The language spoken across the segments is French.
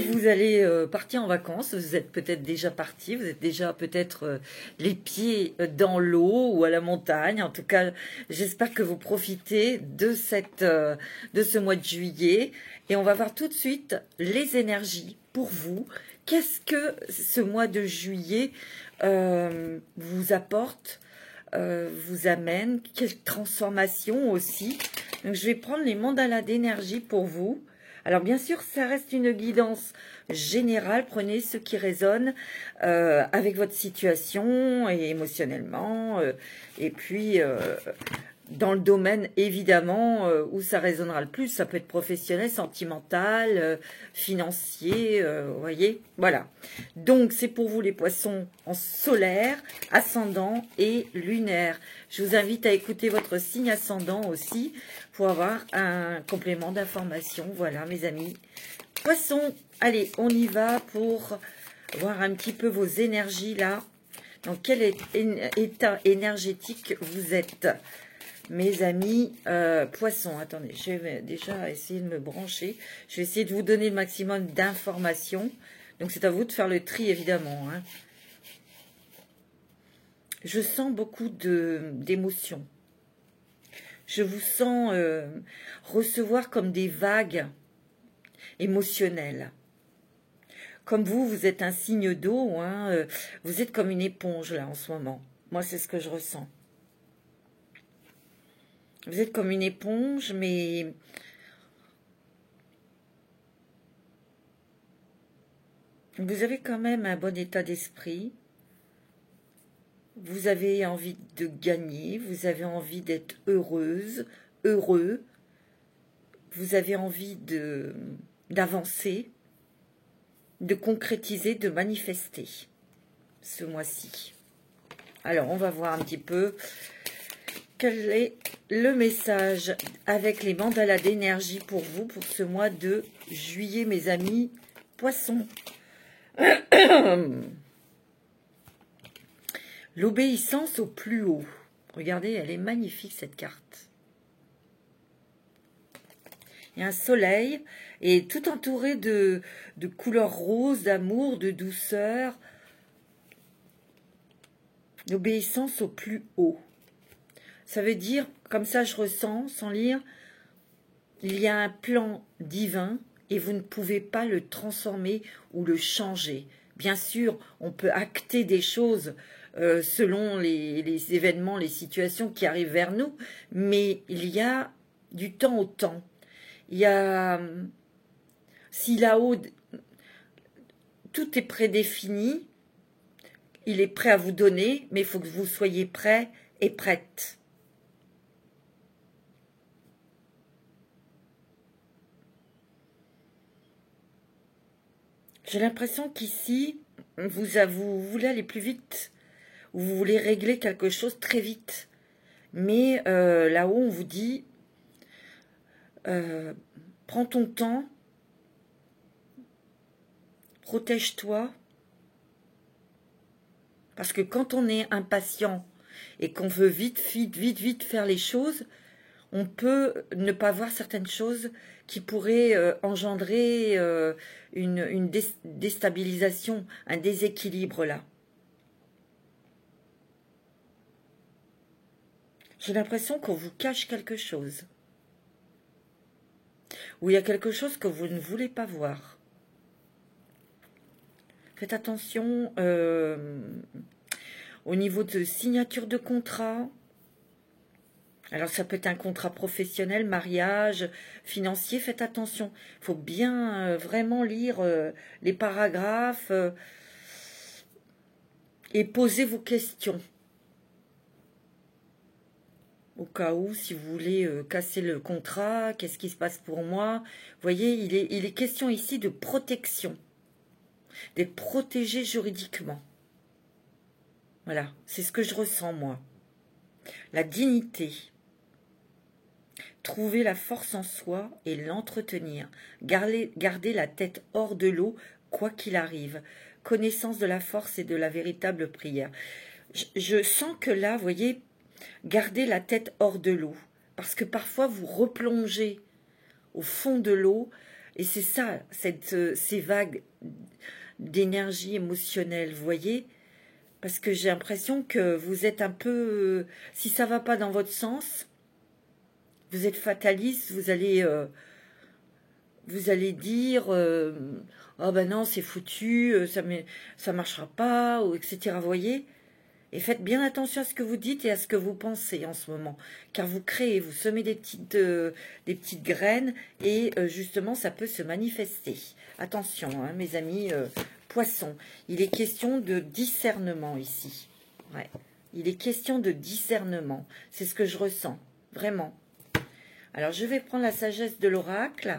que vous allez partir en vacances. Vous êtes peut-être déjà parti, vous êtes déjà peut-être les pieds dans l'eau ou à la montagne. En tout cas, j'espère que vous profitez de ce mois de juillet. Et on va voir tout de suite les énergies pour vous. Qu'est-ce que ce mois de juillet vous apporte, vous amène? Quelle transformation aussi? Donc, je vais prendre les mandalas d'énergie pour vous. Alors, bien sûr, ça reste une guidance générale. Prenez ce qui résonne avec votre situation et émotionnellement. Et puis, dans le domaine, évidemment, où ça résonnera le plus, ça peut être professionnel, sentimental, financier, vous voyez, voilà. Donc, c'est pour vous les poissons en solaire, ascendant et lunaire. Je vous invite à écouter votre signe ascendant aussi pour avoir un complément d'information. Voilà, mes amis. Poissons, allez, on y va pour voir un petit peu vos énergies là. Dans quel état énergétique vous êtes ? Mes amis poissons, attendez, je vais déjà essayer de me brancher. Je vais essayer de vous donner le maximum d'informations. Donc, c'est à vous de faire le tri, évidemment. Hein. Je sens beaucoup d'émotions. Je vous sens recevoir comme des vagues émotionnelles. Comme vous êtes un signe d'eau. Hein, vous êtes comme une éponge, là, en ce moment. Moi, c'est ce que je ressens. Vous êtes comme une éponge, mais vous avez quand même un bon état d'esprit. Vous avez envie de gagner, vous avez envie d'être heureuse, heureux. Vous avez envie d'avancer, de concrétiser, de manifester ce mois-ci. Alors, on va voir un petit peu quel est le message avec les mandalas d'énergie pour vous pour ce mois de juillet, mes amis poissons. L'obéissance au plus haut. Regardez, elle est magnifique cette carte. Il y a un soleil et tout entouré de couleurs roses, d'amour, de douceur. L'obéissance au plus haut. Ça veut dire, comme ça je ressens, sans lire, il y a un plan divin et vous ne pouvez pas le transformer ou le changer. Bien sûr, on peut acter des choses selon les événements, les situations qui arrivent vers nous, mais il y a du temps au temps. Il y a, si là-haut, tout est prédéfini, il est prêt à vous donner, mais il faut que vous soyez prêts et prêtes. J'ai l'impression qu'ici, vous voulez aller plus vite, ou vous voulez régler quelque chose très vite. Mais là-haut, on vous dit, prends ton temps, protège-toi. Parce que quand on est impatient et qu'on veut vite faire les choses, on peut ne pas voir certaines choses qui pourraient engendrer une déstabilisation, un déséquilibre là. J'ai l'impression qu'on vous cache quelque chose. Ou il y a quelque chose que vous ne voulez pas voir. Faites attention au niveau de signature de contrat. Alors, ça peut être un contrat professionnel, mariage, financier. Faites attention. Il faut bien vraiment lire les paragraphes et poser vos questions. Au cas où, si vous voulez casser le contrat, qu'est-ce qui se passe pour moi? Vous voyez, il est question ici de protection. D'être protégé juridiquement. Voilà, c'est ce que je ressens, moi. La dignité. Trouver la force en soi et l'entretenir. Garder la tête hors de l'eau, quoi qu'il arrive. Connaissance de la force et de la véritable prière. Je sens que là, vous voyez, gardez la tête hors de l'eau. Parce que parfois, vous replongez au fond de l'eau Et c'est ça, ces vagues d'énergie émotionnelle, vous voyez? Parce que j'ai l'impression que vous êtes un peu... si ça va pas dans votre sens, vous êtes fataliste, vous allez dire oh ben non, c'est foutu, ça marchera pas, ou etc. Vous voyez? Et faites bien attention à ce que vous dites et à ce que vous pensez en ce moment. Car vous créez, vous semez des petites graines et justement, ça peut se manifester. Attention, hein, mes amis poissons. Il est question de discernement ici. Ouais. Il est question de discernement. C'est ce que je ressens. Vraiment. Alors, je vais prendre la sagesse de l'oracle.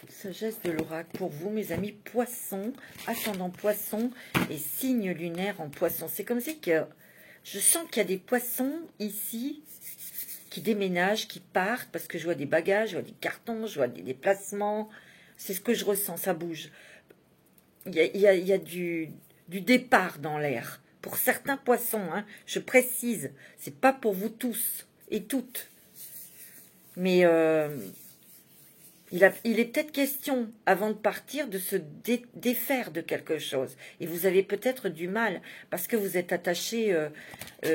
Sagesse de l'oracle pour vous, mes amis poissons, ascendant poisson et signe lunaire en poisson. C'est comme si que je sens qu'il y a des poissons ici qui déménagent, qui partent, parce que je vois des bagages, je vois des cartons, je vois des déplacements. C'est ce que je ressens, ça bouge. Il y a du départ dans l'air. Pour certains poissons, hein, je précise, c'est pas pour vous tous et toutes. Mais... il est peut-être question, avant de partir, de se défaire de quelque chose. Et vous avez peut-être du mal, parce que vous êtes attaché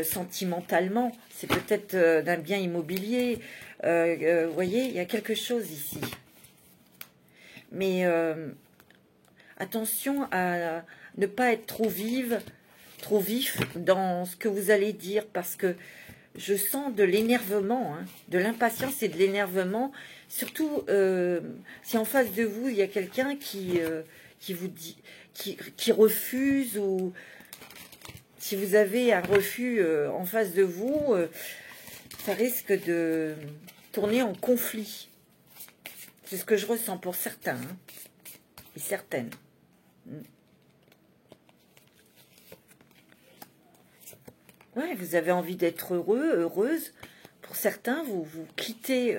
sentimentalement. C'est peut-être d'un bien immobilier. Vous voyez, il y a quelque chose ici. Mais attention à ne pas être trop vif dans ce que vous allez dire, parce que je sens de l'énervement, hein, de l'impatience et de l'énervement. Surtout si en face de vous, il y a quelqu'un qui vous dit, qui refuse, ou si vous avez un refus en face de vous, ça risque de tourner en conflit. C'est ce que je ressens pour certains, hein, et certaines. Ouais, vous avez envie d'être heureux, heureuse. Pour certains, vous quittez,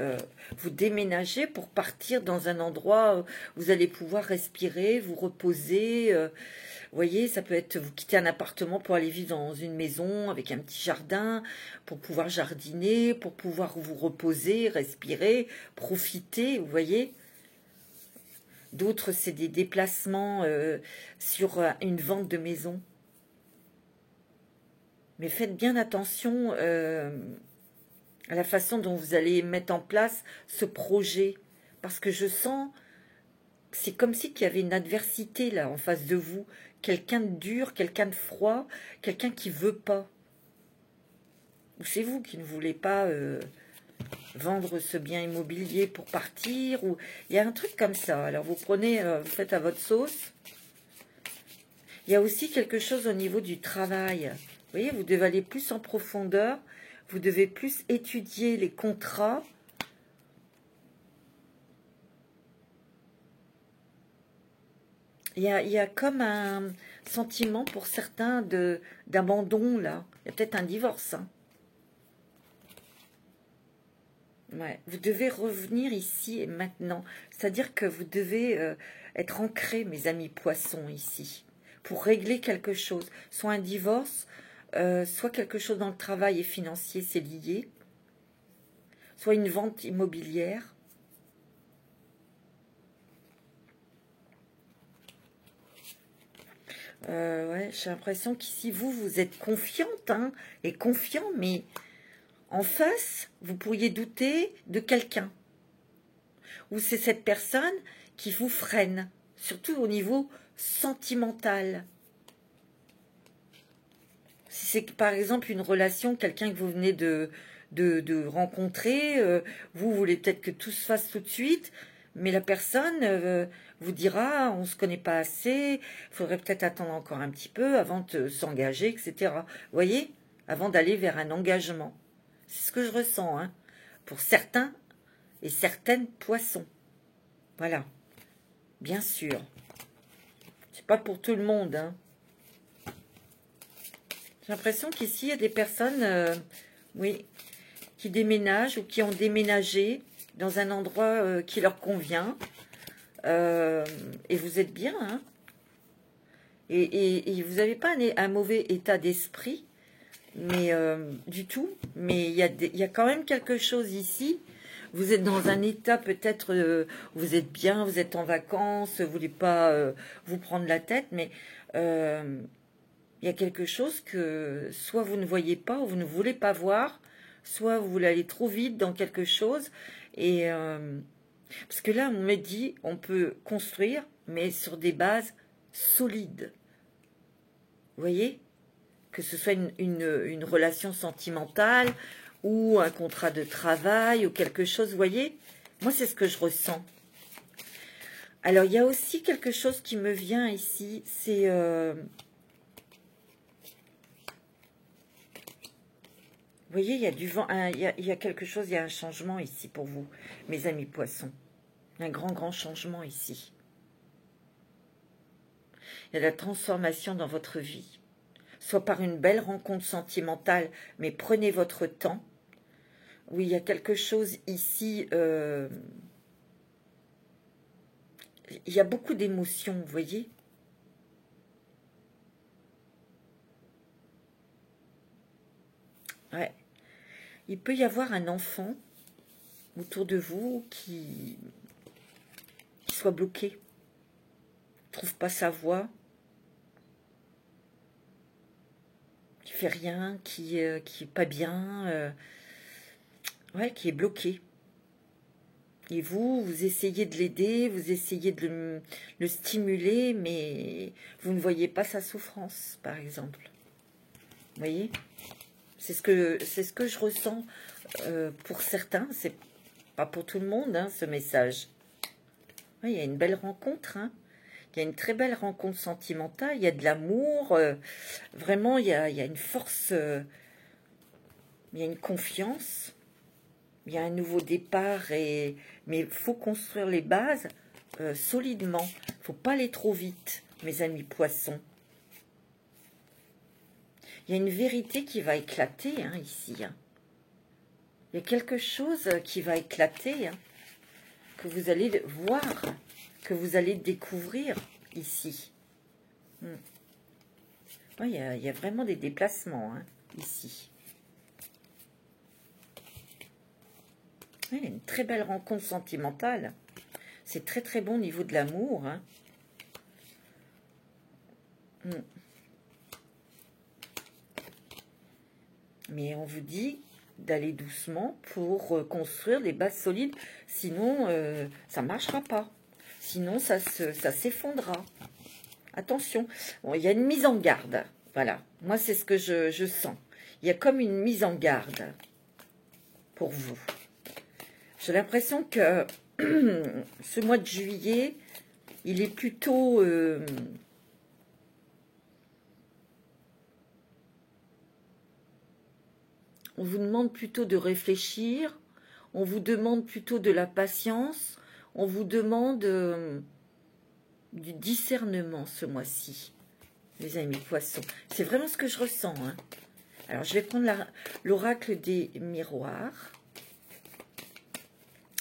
vous déménagez pour partir dans un endroit où vous allez pouvoir respirer, vous reposer. Vous voyez, ça peut être, vous quittez un appartement pour aller vivre dans une maison avec un petit jardin, pour pouvoir jardiner, pour pouvoir vous reposer, respirer, profiter, vous voyez. D'autres, c'est des déplacements sur une vente de maison. Mais faites bien attention à la façon dont vous allez mettre en place ce projet. Parce que je sens, c'est comme si il y avait une adversité là en face de vous. Quelqu'un de dur, quelqu'un de froid, quelqu'un qui ne veut pas. Ou c'est vous qui ne voulez pas vendre ce bien immobilier pour partir. Ou il y a un truc comme ça. Alors vous prenez, vous faites à votre sauce. Il y a aussi quelque chose au niveau du travail. Vous voyez, vous devez aller plus en profondeur. Vous devez plus étudier les contrats. Il y a comme un sentiment pour certains d'abandon, là. Il y a peut-être un divorce. Hein. Ouais. Vous devez revenir ici et maintenant. C'est-à-dire que vous devez être ancré, mes amis poissons, ici, pour régler quelque chose. Soit un divorce, soit quelque chose dans le travail et financier, c'est lié. Soit une vente immobilière. Ouais, j'ai l'impression qu'ici, vous êtes confiante, hein, et confiant, mais en face, vous pourriez douter de quelqu'un. Ou c'est cette personne qui vous freine, surtout au niveau sentimental. Si c'est par exemple une relation, quelqu'un que vous venez de rencontrer, vous voulez peut-être que tout se fasse tout de suite, mais la personne vous dira, on ne se connaît pas assez, il faudrait peut-être attendre encore un petit peu avant de s'engager, etc. Vous voyez, avant d'aller vers un engagement. C'est ce que je ressens, hein, pour certains et certaines poissons. Voilà, bien sûr. C'est pas pour tout le monde, hein. J'ai l'impression qu'ici, il y a des personnes, oui, qui déménagent ou qui ont déménagé dans un endroit qui leur convient. Et vous êtes bien, hein. Et vous n'avez pas un mauvais état d'esprit, mais du tout. Mais il y a quand même quelque chose ici vous êtes dans un état peut-être, vous êtes bien, vous êtes en vacances, vous voulez pas vous prendre la tête, mais il y a quelque chose que soit vous ne voyez pas ou vous ne voulez pas voir, soit vous voulez aller trop vite dans quelque chose. Et parce que là, on me dit, on peut construire, mais sur des bases solides. Vous voyez? Que ce soit une relation sentimentale ou un contrat de travail ou quelque chose, vous voyez? Moi, c'est ce que je ressens. Alors, il y a aussi quelque chose qui me vient ici, c'est... vous voyez, il y a du vent, il y a quelque chose, il y a un changement ici pour vous, mes amis poissons. Un grand, grand changement ici. Il y a de la transformation dans votre vie. Soit par une belle rencontre sentimentale, mais prenez votre temps. Oui, il y a quelque chose ici, il y a beaucoup d'émotions, vous voyez. Ouais. Il peut y avoir un enfant autour de vous qui soit bloqué, ne trouve pas sa voie, qui fait rien, qui est pas bien, ouais, qui est bloqué. Et vous essayez de l'aider, vous essayez de le stimuler, mais vous ne voyez pas sa souffrance, par exemple. Vous voyez? C'est ce que je ressens pour certains, c'est pas pour tout le monde, hein, ce message. Ouais, il y a une belle rencontre, hein. Il y a une très belle rencontre sentimentale, il y a de l'amour, vraiment, il y a une force, il y a une confiance, il y a un nouveau départ, mais il faut construire les bases solidement. Il ne faut pas aller trop vite, mes amis poissons. Il y a une vérité qui va éclater, hein, ici. Hein. Il y a quelque chose qui va éclater, hein, que vous allez voir, que vous allez découvrir ici. Ouais, il y a vraiment des déplacements, hein, ici. Ouais, il y a une très belle rencontre sentimentale. C'est très très bon au niveau de l'amour. Hein. Mais on vous dit d'aller doucement pour construire des bases solides. Sinon, ça ne marchera pas. Sinon, ça s'effondrera. Attention. Bon, il y a une mise en garde. Voilà. Moi, c'est ce que je sens. Il y a comme une mise en garde pour vous. J'ai l'impression que ce mois de juillet, il est plutôt... on vous demande plutôt de réfléchir, on vous demande plutôt de la patience, on vous demande du discernement ce mois-ci, les amis poissons. C'est vraiment ce que je ressens. Hein. Alors, je vais prendre l'oracle des miroirs.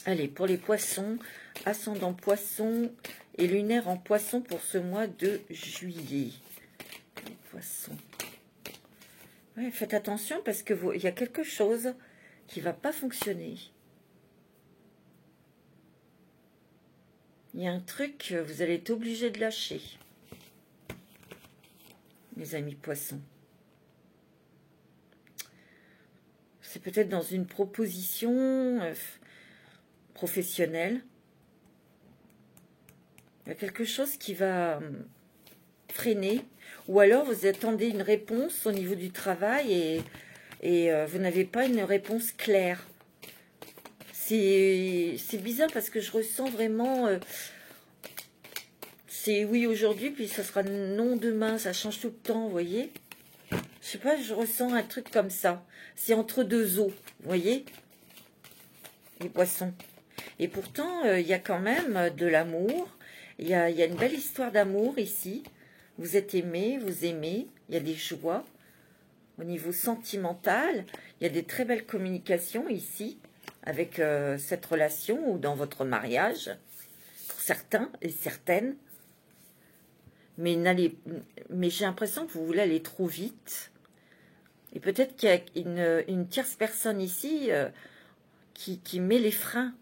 Allez, pour les poissons, ascendant poisson et lunaire en poisson pour ce mois de juillet. Les poissons. Ouais, faites attention parce que il y a quelque chose qui ne va pas fonctionner. Il y a un truc que vous allez être obligé de lâcher, mes amis poissons. C'est peut-être dans une proposition professionnelle. Il y a quelque chose qui va freiner. Ou alors vous attendez une réponse au niveau du travail et vous n'avez pas une réponse claire. C'est bizarre parce que je ressens vraiment... c'est oui aujourd'hui, puis ça sera non demain, ça change tout le temps, vous voyez. Je sais pas, je ressens un truc comme ça. C'est entre deux eaux, vous voyez, les poissons. Et pourtant, il y a quand même de l'amour. Il y a une belle histoire d'amour ici. Vous êtes aimé, vous aimez. Il y a des joies. Au niveau sentimental, il y a des très belles communications ici avec cette relation ou dans votre mariage, pour certains et certaines. Mais j'ai l'impression que vous voulez aller trop vite. Et peut-être qu'il y a une tierce personne ici qui met les freins.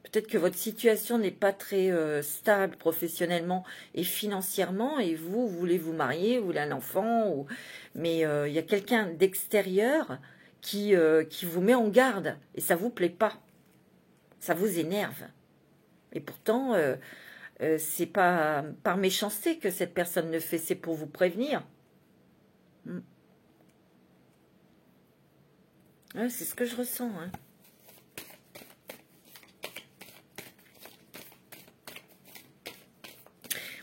Peut-être que votre situation n'est pas très stable professionnellement et financièrement, et vous voulez vous marier, vous voulez un enfant, mais il y a quelqu'un d'extérieur qui vous met en garde, et ça vous plaît pas, ça vous énerve. Et pourtant, c'est pas par méchanceté que cette personne le fait, c'est pour vous prévenir. Ouais, c'est ce que je ressens, hein.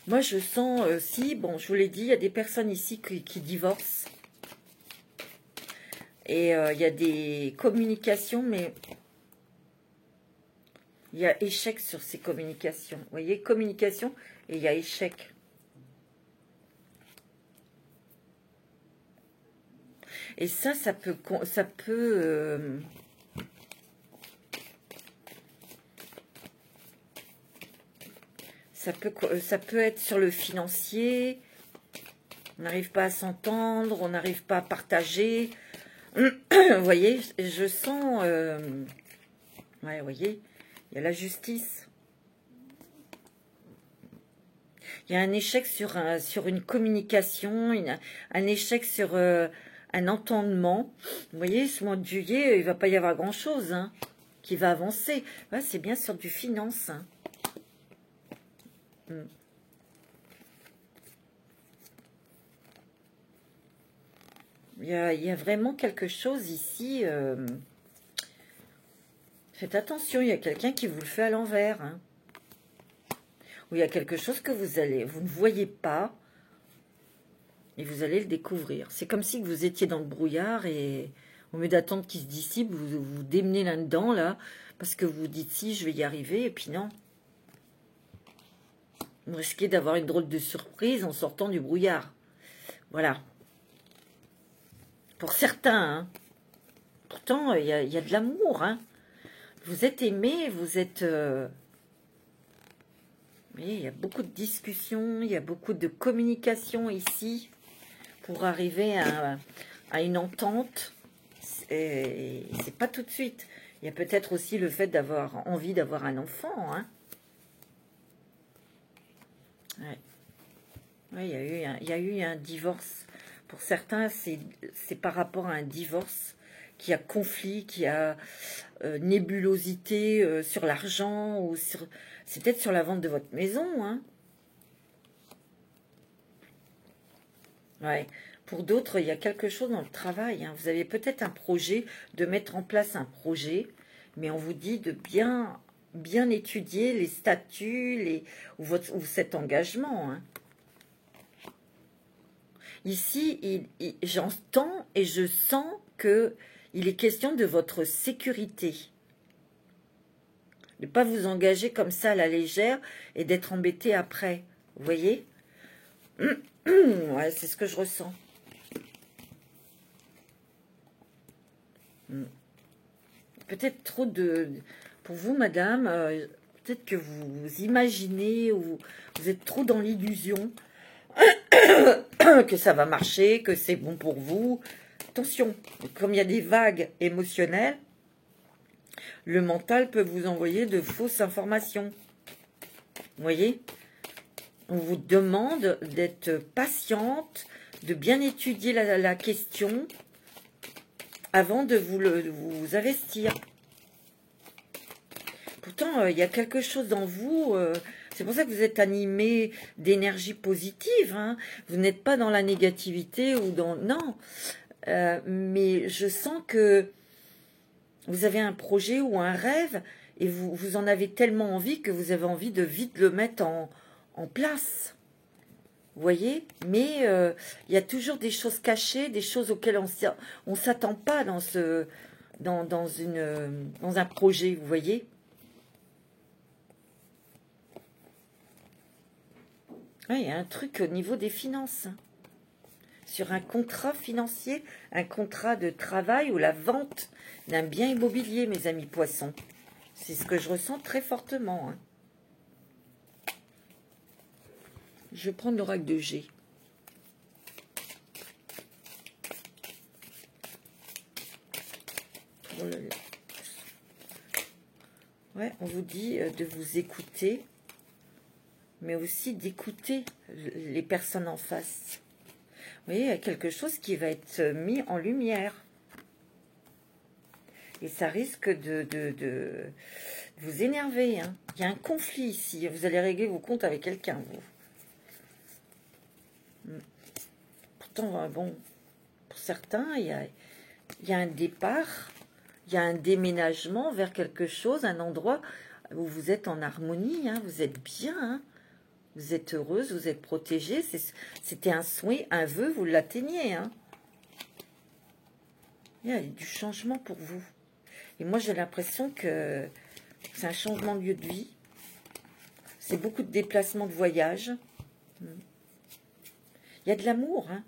Moi, je sens aussi, bon, je vous l'ai dit, il y a des personnes ici qui divorcent. Et il y a des communications, mais il y a échec sur ces communications. Vous voyez, communication et il y a échec. Et ça peut... Ça peut être sur le financier, on n'arrive pas à s'entendre, on n'arrive pas à partager. Vous voyez, je sens... ouais, vous voyez, il y a la justice. Il y a un échec sur une communication, un échec sur un entendement. Vous voyez, ce mois de juillet, il ne va pas y avoir grand-chose hein, qui va avancer. Ouais, c'est bien sur du finance. Hein. Il y a vraiment quelque chose ici. Faites attention, il y a quelqu'un qui vous le fait à l'envers. Hein. Ou il y a quelque chose que vous ne voyez pas et vous allez le découvrir. C'est comme si vous étiez dans le brouillard et au lieu d'attendre qu'il se dissipe, vous vous démenez là-dedans, là, parce que vous vous dites si, je vais y arriver, et puis non. Vous risquez d'avoir une drôle de surprise en sortant du brouillard. Voilà. Pour certains, hein. Pourtant, il y a de l'amour. Hein. Vous êtes aimé, vous êtes... Oui, il y a beaucoup de discussions, il y a beaucoup de communication ici pour arriver à une entente. C'est pas tout de suite. Il y a peut-être aussi le fait d'avoir envie d'avoir un enfant. Hein. Ouais. Oui, il y a eu un divorce. Pour certains, c'est par rapport à un divorce qu'il y a conflit, qu'il y a nébulosité sur l'argent ou sur... C'est peut-être sur la vente de votre maison. Hein. Ouais. Pour d'autres, il y a quelque chose dans le travail. Hein. Vous avez peut-être un projet, de mettre en place un projet, mais on vous dit de bien étudier les statuts ou cet engagement. Hein. Ici, j'entends et je sens qu'il est question de votre sécurité. De ne pas vous engager comme ça à la légère et d'être embêté après. Vous voyez? Ouais, c'est ce que je ressens. Peut-être trop de... Pour vous, madame, peut-être que vous imaginez ou vous êtes trop dans l'illusion que ça va marcher, que c'est bon pour vous. Attention, comme il y a des vagues émotionnelles, le mental peut vous envoyer de fausses informations. Vous voyez? On vous demande d'être patiente, de bien étudier la question avant de vous investir. Pourtant, il y a quelque chose dans vous... c'est pour ça que vous êtes animé d'énergie positive. Hein. Vous n'êtes pas dans la négativité ou dans... Non. Mais je sens que vous avez un projet ou un rêve et vous en avez tellement envie que vous avez envie de vite le mettre en place. Vous voyez? Mais il y a toujours des choses cachées, des choses auxquelles on ne s'attend pas dans un projet, vous voyez? Il y a un truc au niveau des finances. Sur un contrat financier, un contrat de travail ou la vente d'un bien immobilier, mes amis poissons. C'est ce que je ressens très fortement. Hein. Je vais prendre l'oracle de G. Ouais, on vous dit de vous écouter, mais aussi d'écouter les personnes en face. Vous voyez, il y a quelque chose qui va être mis en lumière. Et ça risque de vous énerver. Hein. Il y a un conflit ici. Vous allez régler vos comptes avec quelqu'un, vous. Pourtant, bon, pour certains, il y a un départ, il y a un déménagement vers quelque chose, un endroit où vous êtes en harmonie, hein, vous êtes bien, hein, vous êtes heureuse, vous êtes protégée. C'était un souhait, un vœu, vous l'atteignez. Hein. Il y a du changement pour vous. Et moi, j'ai l'impression que c'est un changement de lieu de vie. C'est beaucoup de déplacements de voyage. Il y a de l'amour. Hein.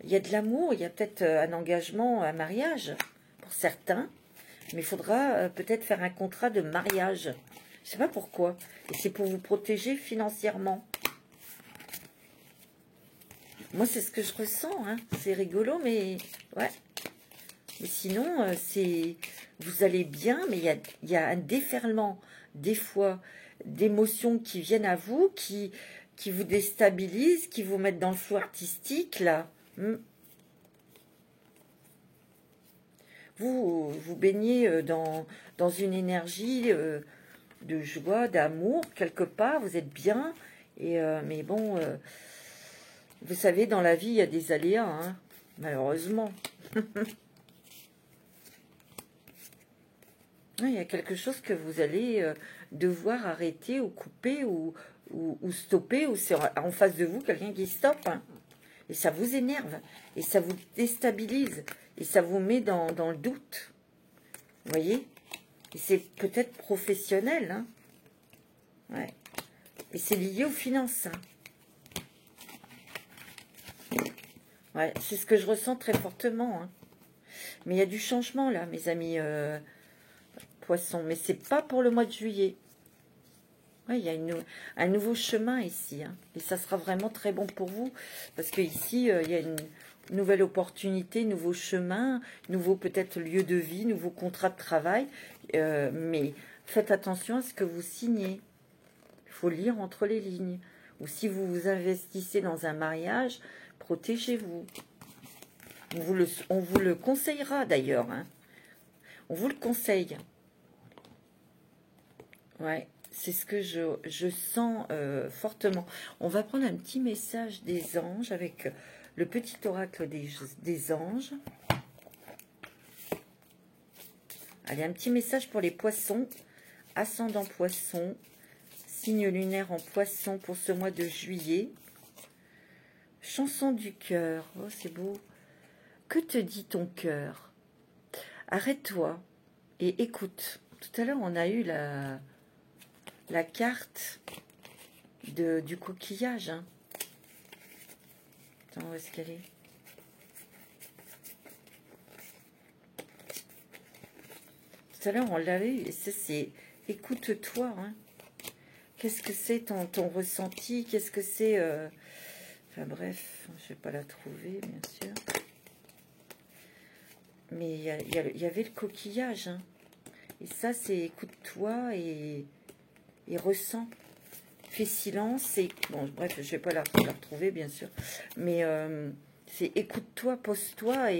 Il y a de l'amour, il y a peut-être un engagement, un mariage pour certains. Mais il faudra peut-être faire un contrat de mariage. Je ne sais pas pourquoi. Et c'est pour vous protéger financièrement. Moi, c'est ce que je ressens. Hein. C'est rigolo, mais ouais. Mais sinon, vous allez bien, mais il y a un déferlement, des fois, d'émotions qui viennent à vous, qui vous déstabilisent, qui vous mettent dans le flou artistique, là. Vous baignez dans une énergie de joie, d'amour, quelque part, vous êtes bien, mais bon, vous savez, dans la vie, il y a des aléas, hein, malheureusement. Il y a quelque chose que vous allez devoir arrêter ou couper ou stopper, ou c'est en face de vous quelqu'un qui stoppe. Hein. Et ça vous énerve, et ça vous déstabilise, et ça vous met dans le doute. Vous voyez? Et c'est peut-être professionnel. Hein. Ouais. Et c'est lié aux finances. Hein. Ouais, c'est ce que je ressens très fortement. Hein. Mais il y a du changement là, mes amis poissons. Mais c'est pas pour le mois de juillet. Ouais, il y a un nouveau chemin ici. Hein. Et ça sera vraiment très bon pour vous. Parce qu'ici, il y a une nouvelle opportunité, nouveau chemin, nouveau peut-être lieu de vie, nouveau contrat de travail. Mais faites attention à ce que vous signez. Il faut lire entre les lignes. Ou si vous vous investissez dans un mariage, protégez-vous. On vous le conseillera d'ailleurs. Hein. On vous le conseille. Ouais. C'est ce que je sens fortement. On va prendre un petit message des anges avec le petit oracle des anges. Allez, un petit message pour les poissons. Ascendant poisson. Signe lunaire en poisson pour ce mois de juillet. Chanson du cœur. Oh, c'est beau. Que te dit ton cœur? Arrête-toi et écoute. Tout à l'heure, on a eu la carte du coquillage. Hein. Attends, où est-ce qu'elle est? Tout à l'heure, on l'avait eu. C'est écoute-toi. Hein. Qu'est-ce que c'est ton ressenti? Qu'est-ce que c'est Enfin bref, je ne vais pas la trouver, bien sûr. Mais il y avait le coquillage. Hein. Et ça, c'est écoute-toi et ressens. Fais silence et... Bon, bref, je ne vais pas la retrouver, bien sûr. Mais c'est écoute-toi, pose-toi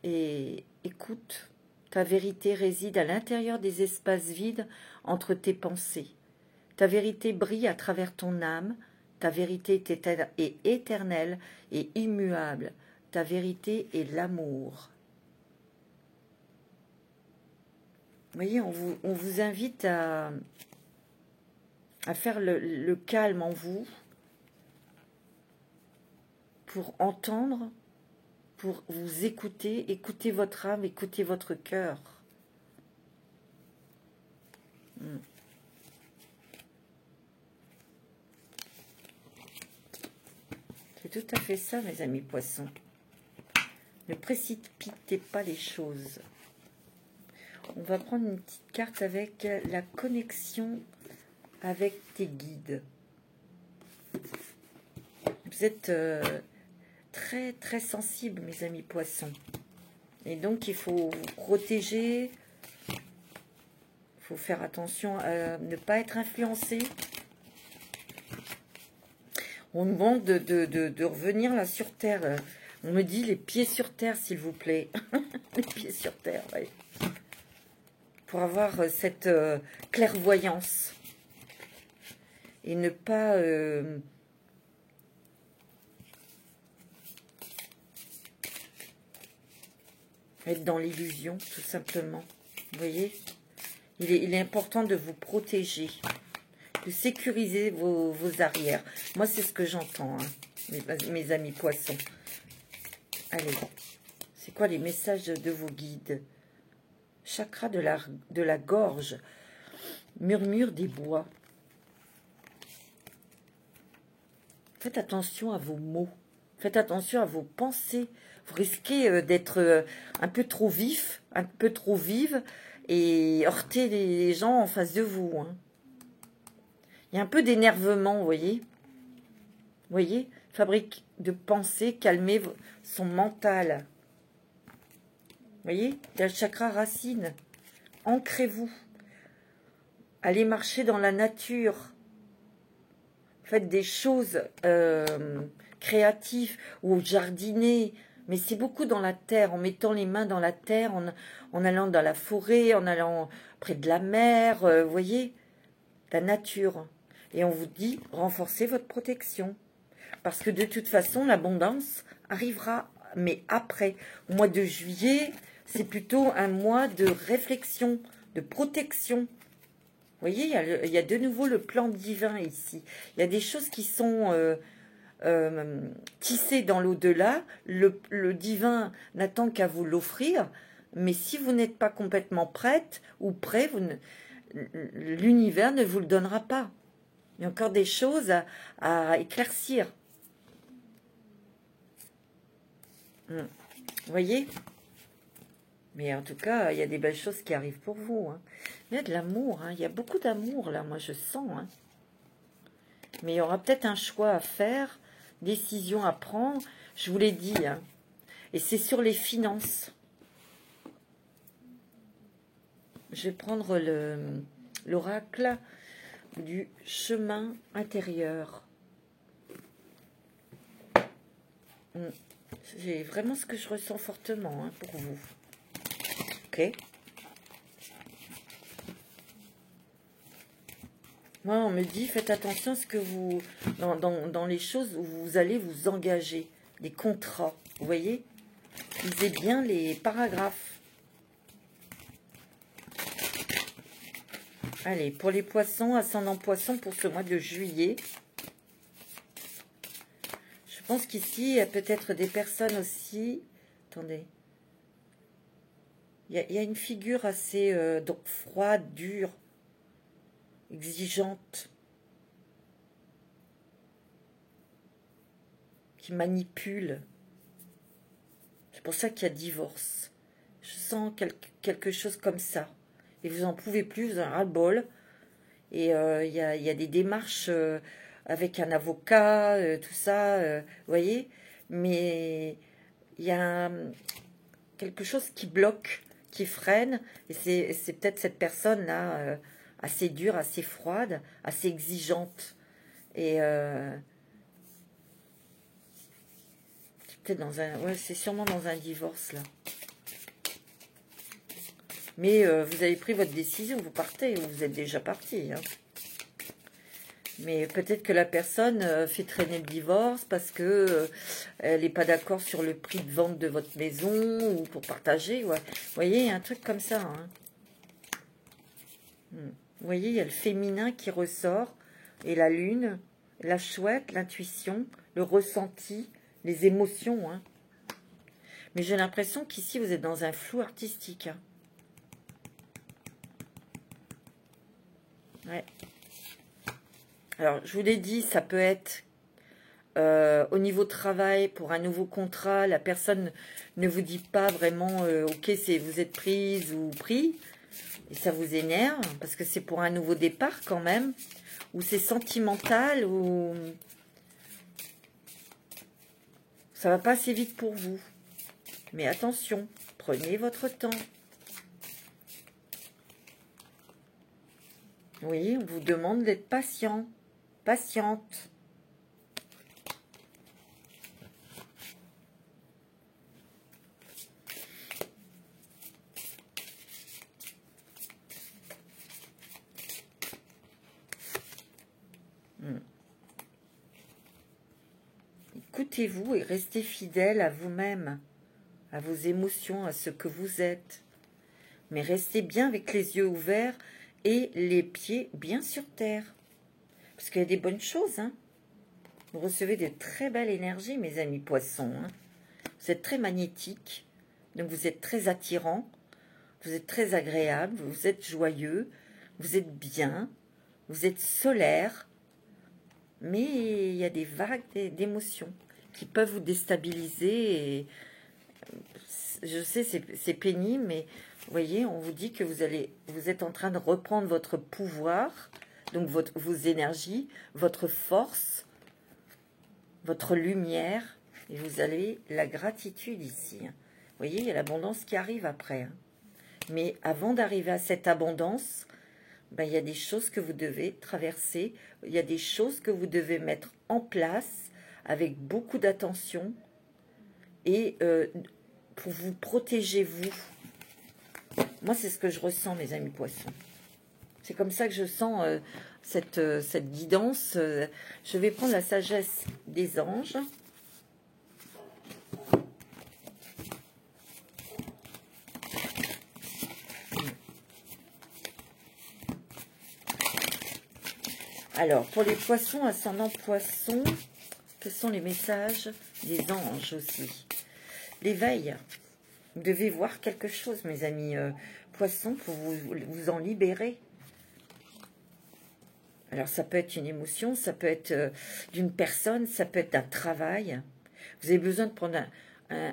et écoute. Ta vérité réside à l'intérieur des espaces vides entre tes pensées. Ta vérité brille à travers ton âme. Ta vérité est éternelle et immuable. Ta vérité est l'amour. Vous voyez, on vous invite à faire le calme en vous pour entendre, pour vous écouter, écouter votre âme, écouter votre cœur. C'est tout à fait ça, mes amis poissons. Ne précipitez pas les choses. On va prendre une petite carte avec la connexion avec tes guides. Vous êtes très, très sensibles, mes amis poissons. Et donc, il faut vous protéger. Il faut faire attention à ne pas être influencé. On me demande de revenir là sur Terre. On me dit les pieds sur Terre, s'il vous plaît. Les pieds sur Terre, oui. Pour avoir cette clairvoyance. Et ne pas... être dans l'illusion, tout simplement. Vous voyez, il est important de vous protéger, de sécuriser vos arrières. Moi, c'est ce que j'entends, hein, mes amis poissons. Allez, c'est quoi les messages de vos guides? Chakra de la gorge, murmure des bois. Faites attention à vos mots, faites attention à vos pensées. Vous risquez d'être un peu trop vif, un peu trop vive et heurter les gens en face de vous. Hein. Il y a un peu d'énervement, vous voyez. Vous voyez, fabrique de pensée, calmer son mental. Vous voyez, il y a le chakra racine. Ancrez-vous. Allez marcher dans la nature. Faites des choses créatives ou jardiner. Mais c'est beaucoup dans la terre, en mettant les mains dans la terre, en allant dans la forêt, en allant près de la mer, vous voyez, la nature. Et on vous dit, renforcez votre protection. Parce que de toute façon, l'abondance arrivera, mais après. Au mois de juillet, c'est plutôt un mois de réflexion, de protection. Vous voyez, il y a de nouveau le plan divin ici. Il y a des choses qui sont... tissé dans l'au-delà, le divin n'attend qu'à vous l'offrir, mais si vous n'êtes pas complètement prête ou prêt, l'univers ne vous le donnera pas. Il y a encore des choses à éclaircir. Vous voyez? Mais en tout cas, il y a des belles choses qui arrivent pour vous. Hein. Il y a de l'amour, hein. Il y a beaucoup d'amour là, moi je sens. Hein. Mais il y aura peut-être un choix à faire, décision à prendre, je vous l'ai dit, hein. Et c'est sur les finances. Je vais prendre l'oracle du chemin intérieur. C'est vraiment ce que je ressens fortement, hein, pour vous. Ok. Moi, on me dit, faites attention à ce que vous... Dans les choses où vous allez vous engager. Les contrats, vous voyez? Lisez bien les paragraphes. Allez, pour les poissons, ascendant poisson pour ce mois de juillet. Je pense qu'ici, il y a peut-être des personnes aussi... Attendez. Il y a une figure assez donc froide, dure. Exigeante, qui manipule. C'est pour ça qu'il y a divorce. Je sens quelque chose comme ça. Et vous n'en pouvez plus, vous en avez ras-le-bol. Et il y a des démarches avec un avocat, tout ça, vous voyez. Mais il y a quelque chose qui bloque, qui freine. Et c'est peut-être cette personne-là... assez dure, assez froide, assez exigeante. Et c'est peut-être dans un... Ouais, c'est sûrement dans un divorce, là. Mais vous avez pris votre décision, vous partez, ou vous êtes déjà parti. Hein. Mais peut-être que la personne fait traîner le divorce parce que elle n'est pas d'accord sur le prix de vente de votre maison, ou pour partager. Ouais. Vous voyez, il y a un truc comme ça. Hein. Vous voyez, il y a le féminin qui ressort, et la lune, la chouette, l'intuition, le ressenti, les émotions. Hein. Mais j'ai l'impression qu'ici, vous êtes dans un flou artistique. Hein. Ouais. Alors, je vous l'ai dit, ça peut être au niveau travail, pour un nouveau contrat, la personne ne vous dit pas vraiment, ok, vous êtes prise ou pris. Et ça vous énerve, parce que c'est pour un nouveau départ quand même, ou c'est sentimental, ou ça va pas assez vite pour vous. Mais attention, Prenez votre temps. Oui, on vous demande d'être patient, patiente. Écoutez-vous et restez fidèle à vous-même, à vos émotions, à ce que vous êtes. Mais restez bien avec les yeux ouverts et les pieds bien sur terre. Parce qu'il y a des bonnes choses. Hein. Vous recevez de très belles énergies, mes amis poissons. Hein. Vous êtes très magnétiques, donc vous êtes très attirants, vous êtes très agréables, vous êtes joyeux, vous êtes bien, vous êtes solaire. Mais il y a des vagues d'émotions qui peuvent vous déstabiliser. Et je sais, c'est pénible, mais vous voyez, on vous dit que vous êtes en train de reprendre votre pouvoir, donc vos énergies, votre force, votre lumière, et vous avez la gratitude ici. Vous voyez, il y a l'abondance qui arrive après. Hein. Mais avant d'arriver à cette abondance, ben, il y a des choses que vous devez traverser, il y a des choses que vous devez mettre en place avec beaucoup d'attention et pour vous protéger, vous. Moi, c'est ce que je ressens, mes amis poissons. C'est comme ça que je sens cette guidance. Je vais prendre la sagesse des anges. Alors, pour les poissons, ascendant poissons, quels sont les messages des anges aussi? L'éveil. Vous devez voir quelque chose, mes amis poissons, pour vous en libérer. Alors, ça peut être une émotion, ça peut être d'une personne, ça peut être un travail. Vous avez besoin de prendre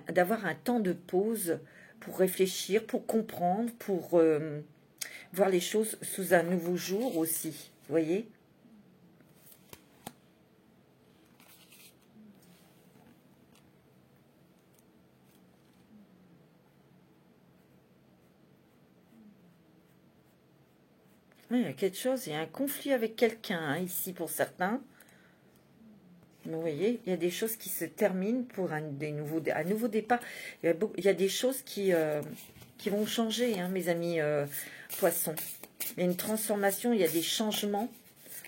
d'avoir un temps de pause pour réfléchir, pour comprendre, pour voir les choses sous un nouveau jour aussi. Vous voyez ? Oui, il y a quelque chose, il y a un conflit avec quelqu'un hein, ici pour certains. Vous voyez, il y a des choses qui se terminent pour un nouveau départ. Il y a des choses qui vont changer, hein, mes amis poissons. Il y a une transformation, il y a des changements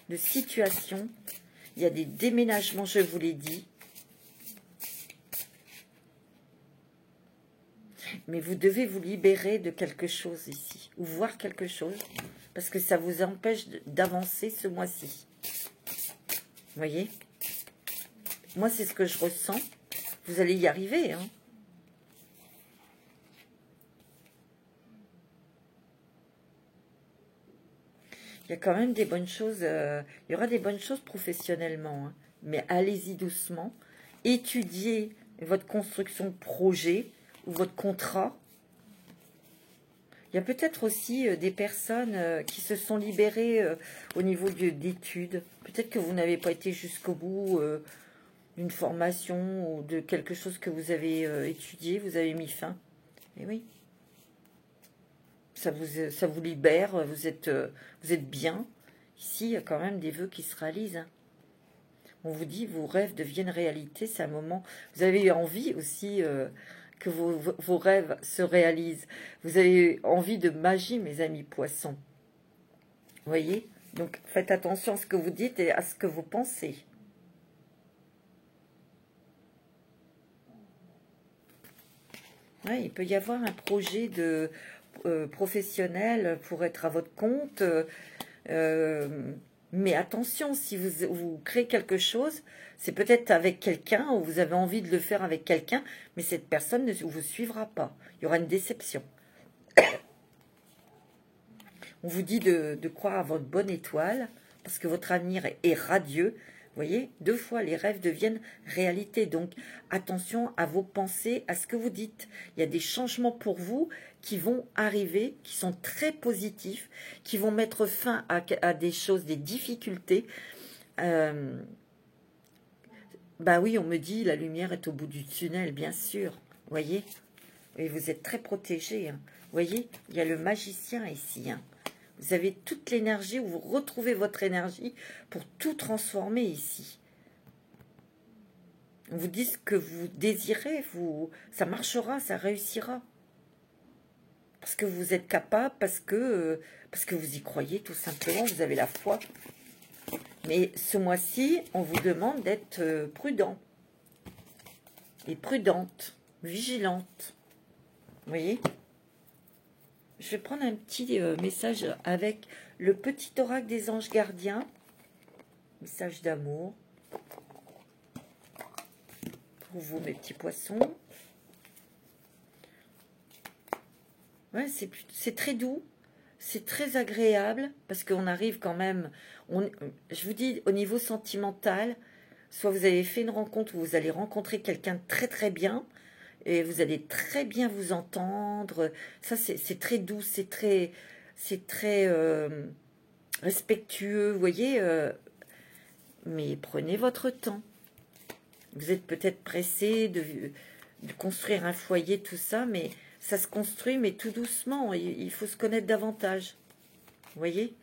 de situation. Il y a des déménagements, je vous l'ai dit. Mais vous devez vous libérer de quelque chose ici, ou voir quelque chose, parce que ça vous empêche d'avancer ce mois-ci. Vous voyez ? Moi, c'est ce que je ressens. Vous allez y arriver, hein. Il y a quand même des bonnes choses. Il y aura des bonnes choses professionnellement, hein, mais allez-y doucement. Étudiez votre construction de projet ou votre contrat. Il y a peut-être aussi des personnes qui se sont libérées au niveau d'études. Peut-être que vous n'avez pas été jusqu'au bout d'une formation ou de quelque chose que vous avez étudié, vous avez mis fin. Et oui. Ça vous libère, vous êtes bien. Ici, il y a quand même des vœux qui se réalisent. Hein. On vous dit, vos rêves deviennent réalité, c'est un moment... Vous avez eu envie aussi que vos rêves se réalisent. Vous avez envie de magie, mes amis poissons. Vous voyez? Donc, faites attention à ce que vous dites et à ce que vous pensez. Ouais, il peut y avoir un projet de professionnel pour être à votre compte. Mais attention, si vous créez quelque chose, c'est peut-être avec quelqu'un ou vous avez envie de le faire avec quelqu'un, mais cette personne ne vous suivra pas. Il y aura une déception. On vous dit de croire à votre bonne étoile, parce que votre avenir est radieux. Vous voyez, 2 fois, les rêves deviennent réalité. Donc, attention à vos pensées, à ce que vous dites. Il y a des changements pour vous qui vont arriver, qui sont très positifs, qui vont mettre fin à des choses, des difficultés. Bah oui, on me dit, la lumière est au bout du tunnel, bien sûr. Vous voyez ? Et vous êtes très protégé. Hein. Vous voyez, il y a le magicien ici. Hein. Vous avez toute l'énergie, vous retrouvez votre énergie pour tout transformer ici. On vous dit ce que vous désirez, ça marchera, ça réussira. Parce que vous êtes capable, parce que vous y croyez tout simplement, vous avez la foi. Mais ce mois-ci, on vous demande d'être prudent et prudente, vigilante. Vous voyez? Je vais prendre un petit message avec le petit oracle des anges gardiens. Message d'amour. Pour vous, mes petits poissons. Ouais, c'est très doux. C'est très agréable parce qu'on arrive quand même... je vous dis, au niveau sentimental, soit vous avez fait une rencontre où vous allez rencontrer quelqu'un de très très bien et vous allez très bien vous entendre. Ça, c'est très doux, c'est très respectueux, vous voyez. Mais prenez votre temps. Vous êtes peut-être pressé de construire un foyer, tout ça, mais ça se construit, mais tout doucement. Il faut se connaître davantage. Vous voyez?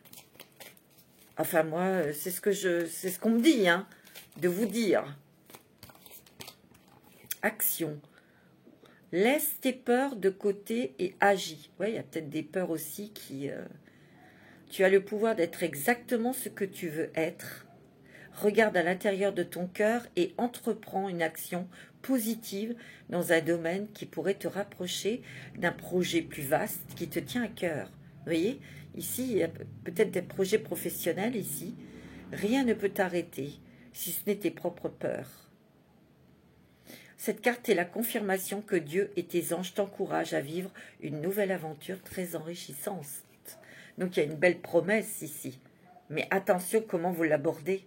Enfin, moi, c'est ce qu'on me dit, hein, de vous dire. Action. Laisse tes peurs de côté et agis. Oui, il y a peut-être des peurs aussi qui... Tu as le pouvoir d'être exactement ce que tu veux être. Regarde à l'intérieur de ton cœur et entreprends une action positive dans un domaine qui pourrait te rapprocher d'un projet plus vaste qui te tient à cœur. Vous voyez, ici, il y a peut-être des projets professionnels ici. Rien ne peut t'arrêter, si ce n'est tes propres peurs. Cette carte est la confirmation que Dieu et tes anges t'encouragent à vivre une nouvelle aventure très enrichissante. Donc, il y a une belle promesse ici. Mais attention comment vous l'abordez.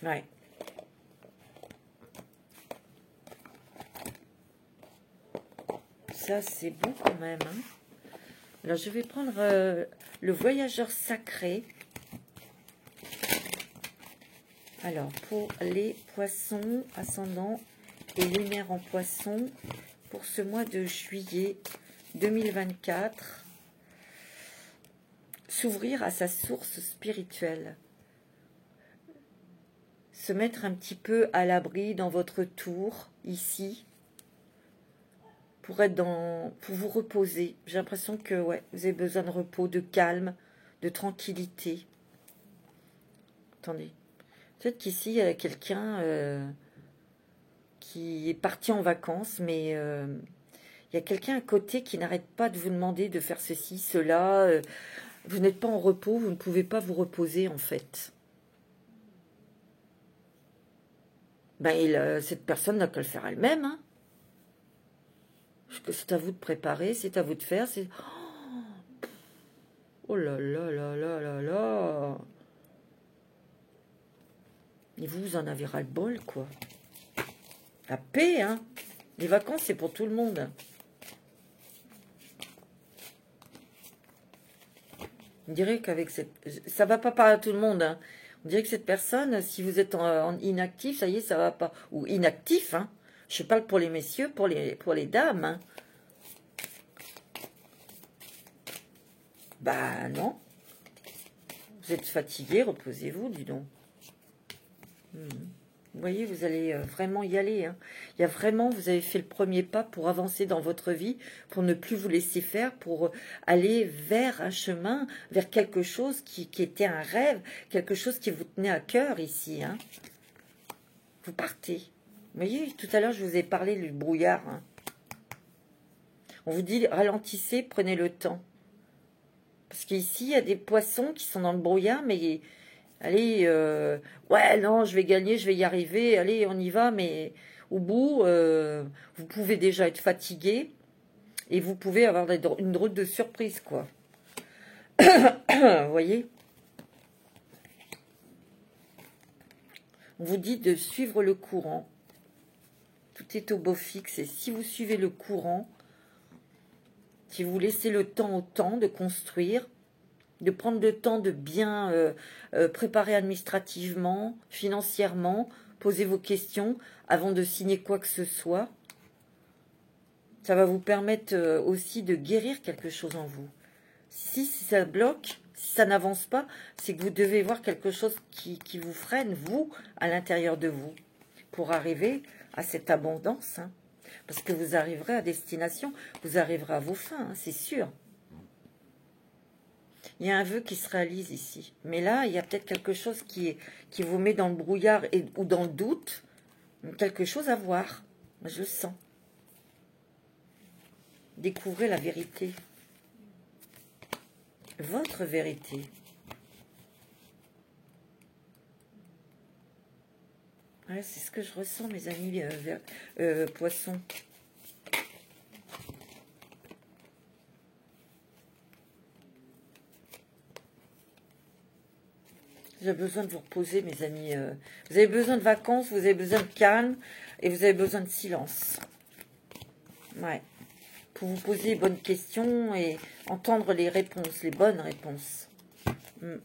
Ouais. Ça, c'est bon quand même. Hein. Alors, je vais prendre le voyageur sacré. Alors, pour les poissons, ascendant et lumière en poisson, pour ce mois de juillet 2024, s'ouvrir à sa source spirituelle. Se mettre un petit peu à l'abri dans votre tour, ici, pour vous reposer. J'ai l'impression que ouais, vous avez besoin de repos, de calme, de tranquillité. Attendez. Peut-être qu'ici, il y a quelqu'un qui est parti en vacances, mais il y a quelqu'un à côté qui n'arrête pas de vous demander de faire ceci, cela. Vous n'êtes pas en repos, vous ne pouvez pas vous reposer, en fait. Ben, cette personne n'a qu'à le faire elle-même. Hein. C'est à vous de préparer, c'est à vous de faire. Oh là là là là là là. Et vous en avez ras-le-bol, quoi. La paix, hein. Les vacances, c'est pour tout le monde. On dirait qu'avec cette... Ça va pas parler à tout le monde, hein. On dirait que cette personne, si vous êtes en inactif, ça y est, ça va pas. Ou inactif, hein. Je parle pour les messieurs, pour les dames, hein. Bah non. Vous êtes fatigué, reposez-vous, dis donc. Vous voyez, vous allez vraiment y aller. Hein. Il y a vraiment, vous avez fait le premier pas pour avancer dans votre vie, pour ne plus vous laisser faire, pour aller vers un chemin, vers quelque chose qui était un rêve, quelque chose qui vous tenait à cœur ici. Hein. Vous partez. Vous voyez, tout à l'heure, je vous ai parlé du brouillard. Hein. On vous dit, ralentissez, prenez le temps. Parce qu'ici, il y a des poissons qui sont dans le brouillard, mais... Allez, ouais, non, je vais gagner, je vais y arriver, allez, on y va, mais au bout, vous pouvez déjà être fatigué et vous pouvez avoir une drôle de surprise, quoi. Vous voyez? On vous dit de suivre le courant. Tout est au beau fixe, et si vous suivez le courant, si vous laissez le temps au temps de construire, de prendre le temps de bien préparer administrativement, financièrement, posez vos questions avant de signer quoi que ce soit. Ça va vous permettre aussi de guérir quelque chose en vous. Si ça bloque, si ça n'avance pas, c'est que vous devez voir quelque chose qui vous freine, vous, à l'intérieur de vous, pour arriver à cette abondance. Hein. Parce que vous arriverez à destination, vous arriverez à vos fins, hein, c'est sûr. Il y a un vœu qui se réalise ici. Mais là, il y a peut-être quelque chose qui vous met dans le brouillard ou dans le doute. Quelque chose à voir. Je le sens. Découvrez la vérité. Votre vérité. Ouais, c'est ce que je ressens, mes amis poissons. Vous avez besoin de vous reposer, mes amis. Vous avez besoin de vacances, vous avez besoin de calme et vous avez besoin de silence. Ouais. Pour vous poser les bonnes questions et entendre les réponses, les bonnes réponses. Je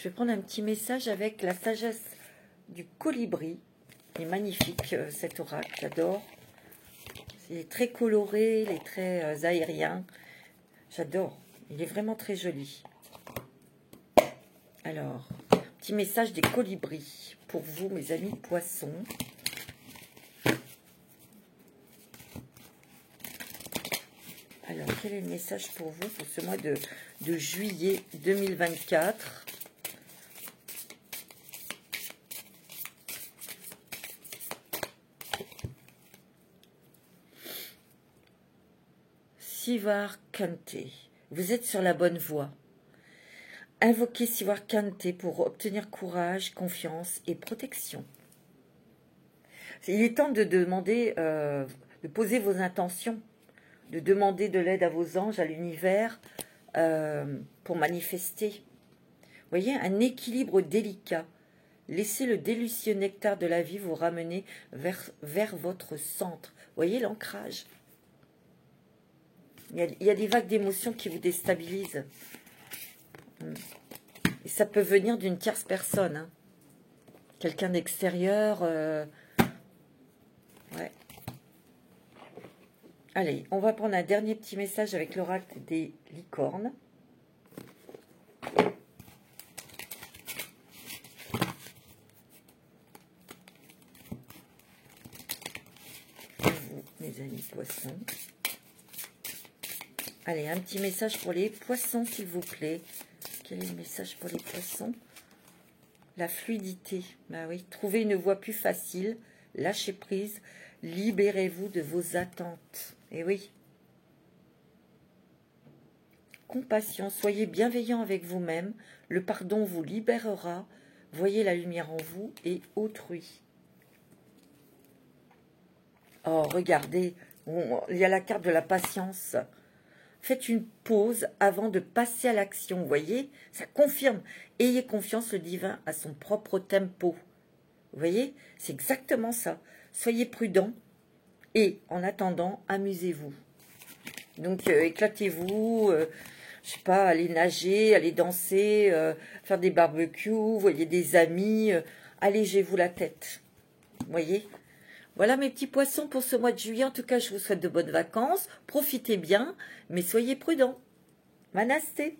vais prendre un petit message avec la sagesse du colibri. Il est magnifique, cet oracle, j'adore. Il est très coloré, il est très aérien. J'adore. Il est vraiment très joli. Alors, petit message des colibris pour vous, mes amis poissons. Alors, quel est le message pour vous pour ce mois de juillet 2024 ? Sivar Kante, vous êtes sur la bonne voie. Invoquez Sivar Kante pour obtenir courage, confiance et protection. Il est temps de demander, de poser vos intentions, de demander de l'aide à vos anges, à l'univers, pour manifester. Vous voyez, un équilibre délicat. Laissez le délicieux nectar de la vie vous ramener vers votre centre. Vous voyez l'ancrage. Il y a des vagues d'émotions qui vous déstabilisent. Et ça peut venir d'une tierce personne. Hein. Quelqu'un d'extérieur. Ouais. Allez, on va prendre un dernier petit message avec l'oracle des licornes. Vous, mes amis poissons. Allez, un petit message pour les poissons, s'il vous plaît. Quel est le message pour les poissons? La fluidité. Bah oui, trouvez une voie plus facile. Lâchez prise. Libérez-vous de vos attentes. Et oui. Compassion. Soyez bienveillant avec vous-même. Le pardon vous libérera. Voyez la lumière en vous et autrui. Oh, regardez. Il y a la carte de la patience. Faites une pause avant de passer à l'action, vous voyez? Ça confirme. Ayez confiance, le divin à son propre tempo. Vous voyez? C'est exactement ça. Soyez prudents et, en attendant, amusez-vous. Donc, éclatez-vous, je sais pas, allez nager, allez danser, faire des barbecues, voyez des amis, allégez-vous la tête. Vous voyez? Voilà mes petits poissons pour ce mois de juillet. En tout cas, je vous souhaite de bonnes vacances. Profitez bien, mais soyez prudents. Manasté.